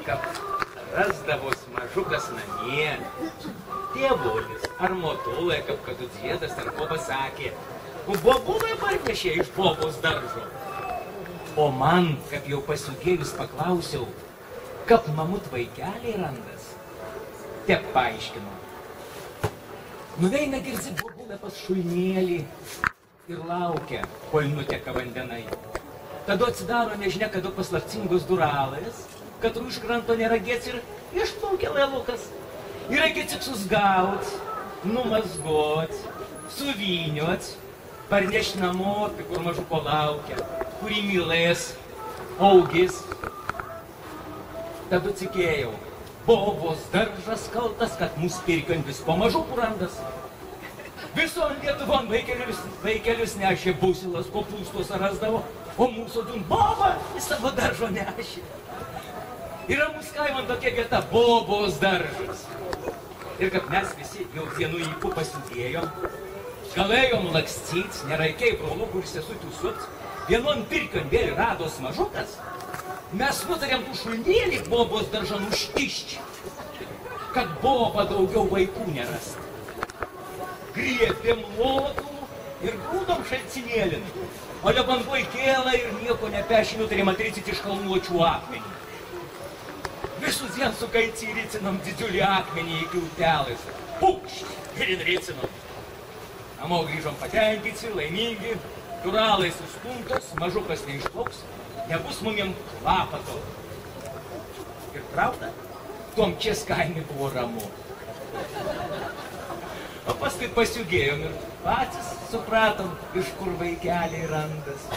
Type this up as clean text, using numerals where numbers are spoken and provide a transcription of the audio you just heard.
kad rasdavos mažukas namie, tėvulis ar motulė, kaip kad dziedas ar ko pasakė, bobulė parnešė iš bobos daržo. O man, kaip jau pasiugėjus paklausiau, kaip mamut vaikeliai randas, tiek paaiškino. Nuveina girdzi bobulė pas šulnėlį ir laukia, kol nuteka vandenai. Tada atsidaro nežinia, kada paslaptingos duralės, kad iš kranto neragėts ir išplaukia lėlukas. Ir reikia tik susgaut, numazgot, suvyniot, parnešti namo, kur mažuko laukia, kurį mylės, augis. Tada atsikėjau, bobos daržas kaltas, kad mus pirkiant vis po mažukų randas. Visom Lietuvon vaikelius nešė busilas, kopūstus rasdavo, o mūsų dun boba į savo daržo nešė. Yra mūsų kaimon tokia vieta bobos daržas. Ir kad mes visi jau vienu įpu pasiūdėjom, galėjom lakstyt, neraikiai brolukų ir sesutių supt, vienon pirkion vėl rados mažukas, mes nutarėm tų šulnėlį bobos daržan užkišti, kad boba daugiau vaikų nerastų. Griebėm lotų ir grūdom šalcinėlin, o lebangoj kėlą ir nieko nepešį nutarėm atricyti iš kalnuočių akmenį. Visus vien sukaici ricinom didžiulį akmenį iki upelės. Pukšt ir ricinom. Namo grįžom patenkinti, laimingi, duralai sustumtos, mažukas neišplauks, nebus mumiem klapato. Ir pravda, tom čia kaime buvo ramu. O paskui pasiugėjom ir patys supratom, iš kur vaikeliai randas.